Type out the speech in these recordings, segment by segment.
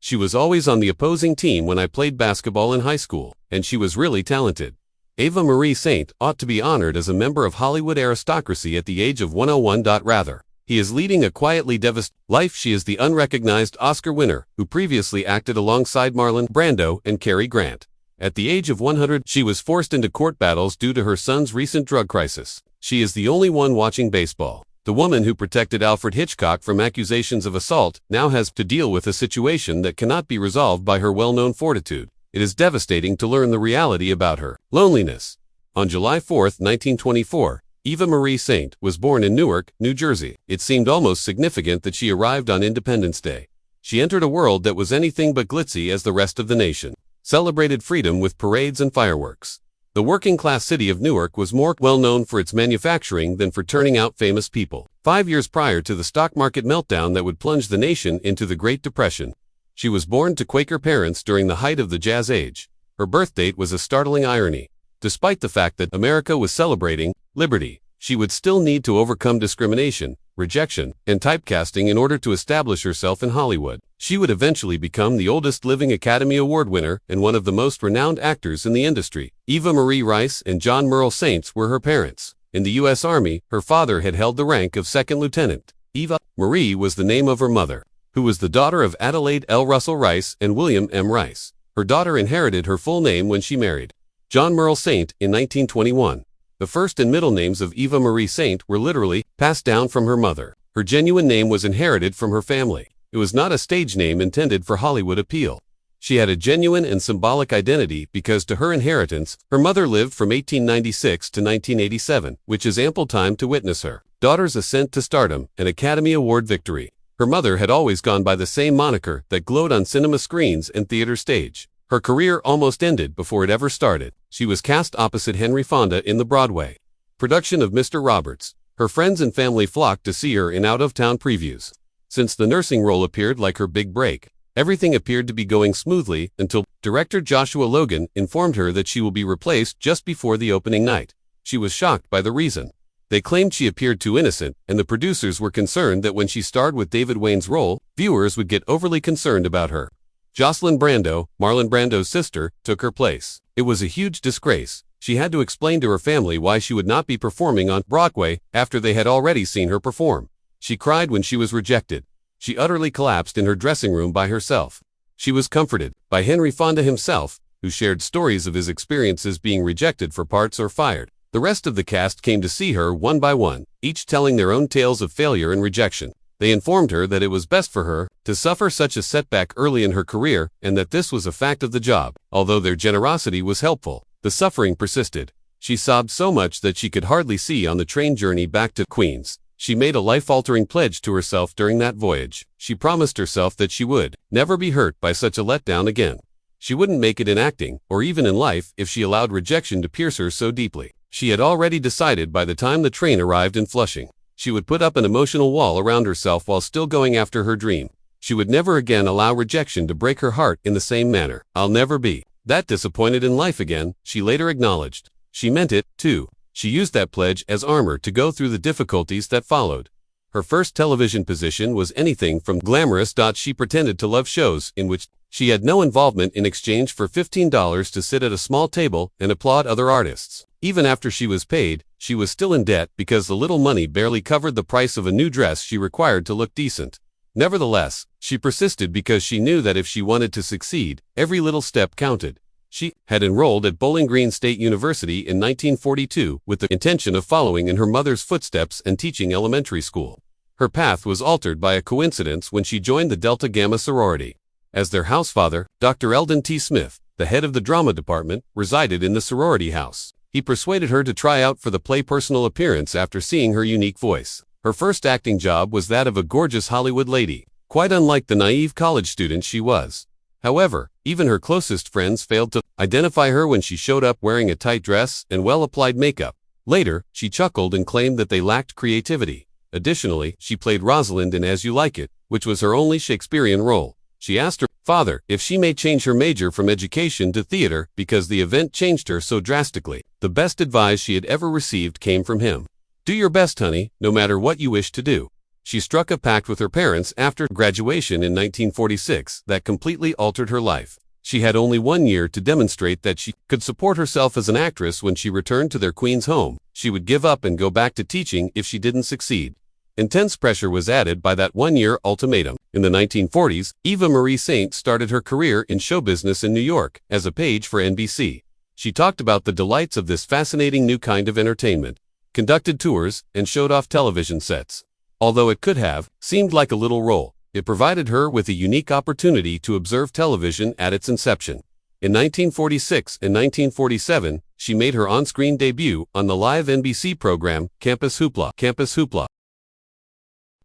She was always on the opposing team when I played basketball in high school, and she was really talented. Eva Marie Saint ought to be honored as a member of Hollywood aristocracy at the age of 101. Rather, he is leading a quietly devastating life. She is the unrecognized Oscar winner who previously acted alongside Marlon Brando and Cary Grant. At the age of 100, she was forced into court battles due to her son's recent drug crisis. She is the only one watching baseball. The woman who protected Alfred Hitchcock from accusations of assault now has to deal with a situation that cannot be resolved by her well-known fortitude. It is devastating to learn the reality about her loneliness. On July 4, 1924, Eva Marie Saint was born in Newark, New Jersey. It seemed almost significant that she arrived on Independence Day. She entered a world that was anything but glitzy as the rest of the nation celebrated freedom with parades and fireworks. The working-class city of Newark was more well known for its manufacturing than for turning out famous people. 5 years prior to the stock market meltdown that would plunge the nation into the Great Depression, she was born to Quaker parents during the height of the Jazz Age. Her birth date was a startling irony. Despite the fact that America was celebrating liberty, she would still need to overcome discrimination, rejection, and typecasting in order to establish herself in Hollywood. She would eventually become the oldest living Academy Award winner and one of the most renowned actors in the industry. Eva Marie Rice and John Merle Saints were her parents. In the U.S. Army, her father had held the rank of second lieutenant. Eva Marie was the name of her mother, who was the daughter of Adelaide L. Russell Rice and William M. Rice. Her daughter inherited her full name when she married John Merle Saint in 1921. The first and middle names of Eva Marie Saint were literally passed down from her mother. Her genuine name was inherited from her family. It was not a stage name intended for Hollywood appeal. She had a genuine and symbolic identity because to her inheritance, her mother lived from 1896 to 1987, which is ample time to witness her daughter's ascent to stardom and Academy Award victory. Her mother had always gone by the same moniker that glowed on cinema screens and theater stage. Her career almost ended before it ever started. She was cast opposite Henry Fonda in the Broadway production of Mr. Roberts. Her friends and family flocked to see her in out-of-town previews. Since the nursing role appeared like her big break, everything appeared to be going smoothly until director Joshua Logan informed her that she will be replaced just before the opening night. She was shocked by the reason. They claimed she appeared too innocent, and the producers were concerned that when she starred with David Wayne's role, viewers would get overly concerned about her. Jocelyn Brando, Marlon Brando's sister, took her place. It was a huge disgrace. She had to explain to her family why she would not be performing on Broadway after they had already seen her perform. She cried when she was rejected. She utterly collapsed in her dressing room by herself. She was comforted by Henry Fonda himself, who shared stories of his experiences being rejected for parts or fired. The rest of the cast came to see her one by one, each telling their own tales of failure and rejection. They informed her that it was best for her to suffer such a setback early in her career and that this was a fact of the job. Although their generosity was helpful, the suffering persisted. She sobbed so much that she could hardly see on the train journey back to Queens. She made a life-altering pledge to herself during that voyage. She promised herself that she would never be hurt by such a letdown again. She wouldn't make it in acting, or even in life, if she allowed rejection to pierce her so deeply. She had already decided by the time the train arrived in Flushing. She would put up an emotional wall around herself while still going after her dream. She would never again allow rejection to break her heart in the same manner. "I'll never be that disappointed in life again," she later acknowledged. She meant it, too. She used that pledge as armor to go through the difficulties that followed. Her first television position was anything from glamorous. She pretended to love shows in which she had no involvement in exchange for $15 to sit at a small table and applaud other artists. Even after she was paid, she was still in debt because the little money barely covered the price of a new dress she required to look decent. Nevertheless, she persisted because she knew that if she wanted to succeed, every little step counted. She had enrolled at Bowling Green State University in 1942 with the intention of following in her mother's footsteps and teaching elementary school. Her path was altered by a coincidence when she joined the Delta Gamma sorority. As their housefather, Dr. Eldon T. Smith, the head of the drama department, resided in the sorority house. He persuaded her to try out for the play personal appearance after seeing her unique voice. Her first acting job was that of a gorgeous Hollywood lady, quite unlike the naive college student she was. However, even her closest friends failed to identify her when she showed up wearing a tight dress and well-applied makeup. Later, she chuckled and claimed that they lacked creativity. Additionally, she played Rosalind in As You Like It, which was her only Shakespearean role. She asked her father if she may change her major from education to theater because the event changed her so drastically. The best advice she had ever received came from him. "Do your best, honey, no matter what you wish to do." She struck a pact with her parents after graduation in 1946 that completely altered her life. She had only 1 year to demonstrate that she could support herself as an actress. When she returned to their Queens home, she would give up and go back to teaching if she didn't succeed. Intense pressure was added by that 1-year ultimatum. In the 1940s, Eva Marie Saint started her career in show business in New York as a page for NBC. She talked about the delights of this fascinating new kind of entertainment, conducted tours, and showed off television sets. Although it could have seemed like a little role, it provided her with a unique opportunity to observe television at its inception. In 1946 and 1947, she made her on-screen debut on the live NBC program Campus Hoopla.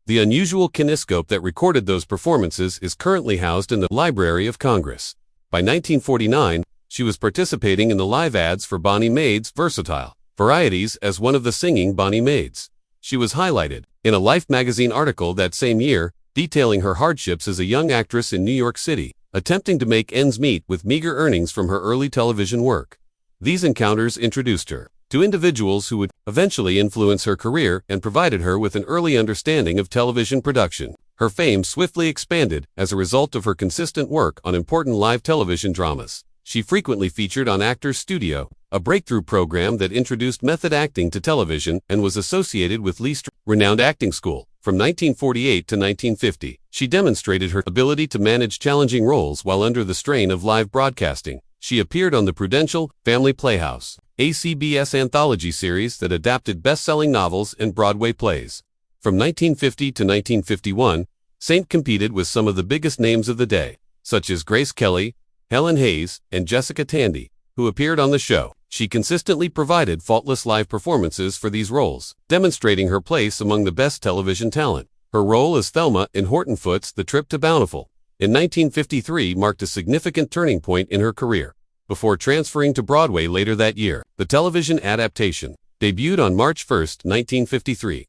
The unusual kinescope that recorded those performances is currently housed in the Library of Congress. By 1949, she was participating in the live ads for Bonnie Maid's Versatile Varieties as one of the singing Bonnie Maids. She was highlighted in a Life magazine article that same year, detailing her hardships as a young actress in New York City, attempting to make ends meet with meager earnings from her early television work. These encounters introduced her to individuals who would eventually influence her career and provided her with an early understanding of television production. Her fame swiftly expanded as a result of her consistent work on important live television dramas. She frequently featured on Actors Studio, a breakthrough program that introduced method acting to television and was associated with Lee Strasberg's renowned acting school. From 1948 to 1950, she demonstrated her ability to manage challenging roles while under the strain of live broadcasting. She appeared on the Prudential Family Playhouse, a CBS anthology series that adapted best-selling novels and Broadway plays. From 1950 to 1951, Saint competed with some of the biggest names of the day, such as Grace Kelly, Helen Hayes, and Jessica Tandy, who appeared on the show. She consistently provided faultless live performances for these roles, demonstrating her place among the best television talent. Her role as Thelma in Horton Foote's The Trip to Bountiful in 1953 marked a significant turning point in her career. Before transferring to Broadway later that year, the television adaptation debuted on March 1, 1953.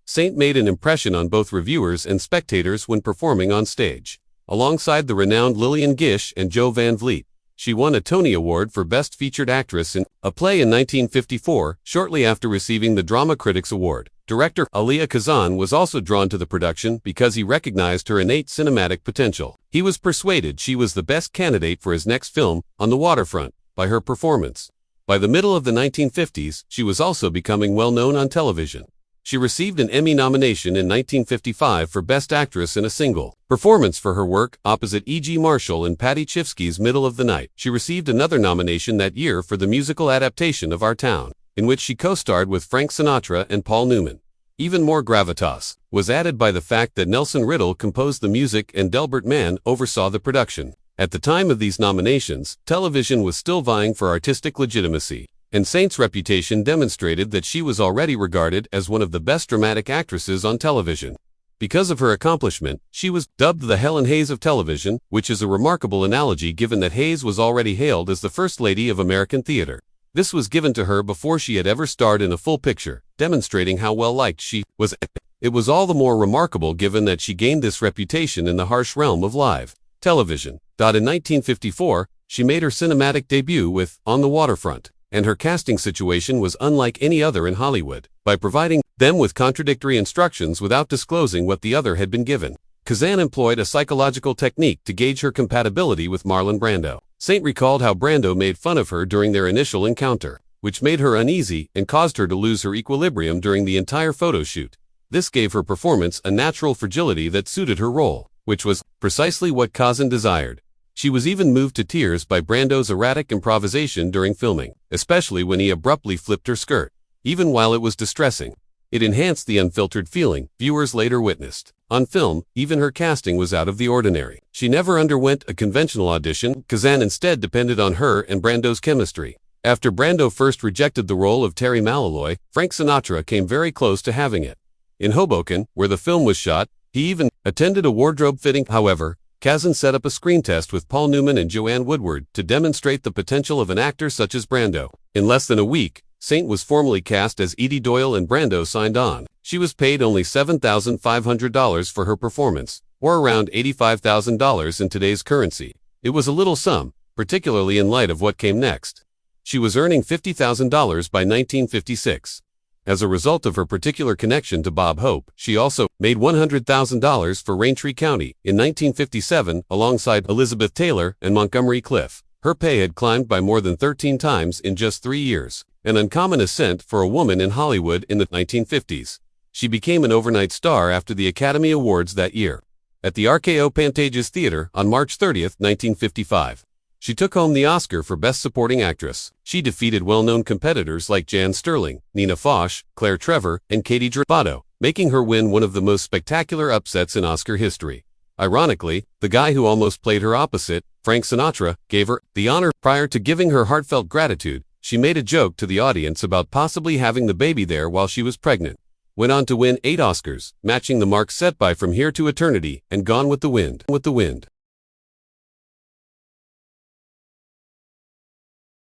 Saint made an impression on both reviewers and spectators when performing on stage. Alongside the renowned Lillian Gish and Joe Van Vliet, she won a Tony Award for Best Featured Actress in a Play in 1954, shortly after receiving the Drama Critics Award. Director Elia Kazan was also drawn to the production because he recognized her innate cinematic potential. He was persuaded she was the best candidate for his next film, On the Waterfront, by her performance. By the middle of the 1950s, she was also becoming well known on television. She received an Emmy nomination in 1955 for Best Actress in a Single Performance for her work opposite E.G. Marshall in Paddy Chayefsky's Middle of the Night. She received another nomination that year for the musical adaptation of Our Town, in which she co-starred with Frank Sinatra and Paul Newman. Even more gravitas was added by the fact that Nelson Riddle composed the music and Delbert Mann oversaw the production. At the time of these nominations, television was still vying for artistic legitimacy, and Saint's reputation demonstrated that she was already regarded as one of the best dramatic actresses on television. Because of her accomplishment, she was dubbed the Helen Hayes of television, which is a remarkable analogy given that Hayes was already hailed as the First Lady of American theater. This was given to her before she had ever starred in a full picture, demonstrating how well-liked she was. It was all the more remarkable given that she gained this reputation in the harsh realm of live television. In 1954, she made her cinematic debut with On the Waterfront, and her casting situation was unlike any other in Hollywood, by providing them with contradictory instructions without disclosing what the other had been given. Kazan employed a psychological technique to gauge her compatibility with Marlon Brando. Saint recalled how Brando made fun of her during their initial encounter, which made her uneasy and caused her to lose her equilibrium during the entire photo shoot. This gave her performance a natural fragility that suited her role, which was precisely what Kazan desired. She was even moved to tears by Brando's erratic improvisation during filming, especially when he abruptly flipped her skirt. Even while it was distressing, it enhanced the unfiltered feeling viewers later witnessed. On film, even her casting was out of the ordinary. She never underwent a conventional audition. Kazan instead depended on her and Brando's chemistry. After Brando first rejected the role of Terry Malloy, Frank Sinatra came very close to having it. In Hoboken, where the film was shot, he even attended a wardrobe fitting. However, Kazan set up a screen test with Paul Newman and Joanne Woodward to demonstrate the potential of an actor such as Brando. In less than a week, Saint was formally cast as Edie Doyle and Brando signed on. She was paid only $7,500 for her performance, or around $85,000 in today's currency. It was a little sum, particularly in light of what came next. She was earning $50,000 by 1956. As a result of her particular connection to Bob Hope, she also made $100,000 for Raintree County in 1957 alongside Elizabeth Taylor and Montgomery Clift. Her pay had climbed by more than 13 times in just 3 years, an uncommon ascent for a woman in Hollywood in the 1950s. She became an overnight star after the Academy Awards that year. At the RKO Pantages Theater on March 30, 1955. She took home the Oscar for Best Supporting Actress. She defeated well-known competitors like Jan Sterling, Nina Foch, Claire Trevor, and Katie Drapato, making her win one of the most spectacular upsets in Oscar history. Ironically, the guy who almost played her opposite, Frank Sinatra, gave her the honor. Prior to giving her heartfelt gratitude, she made a joke to the audience about possibly having the baby there while she was pregnant. Went on to win 8 Oscars, matching the mark set by From Here to Eternity and Gone with the Wind.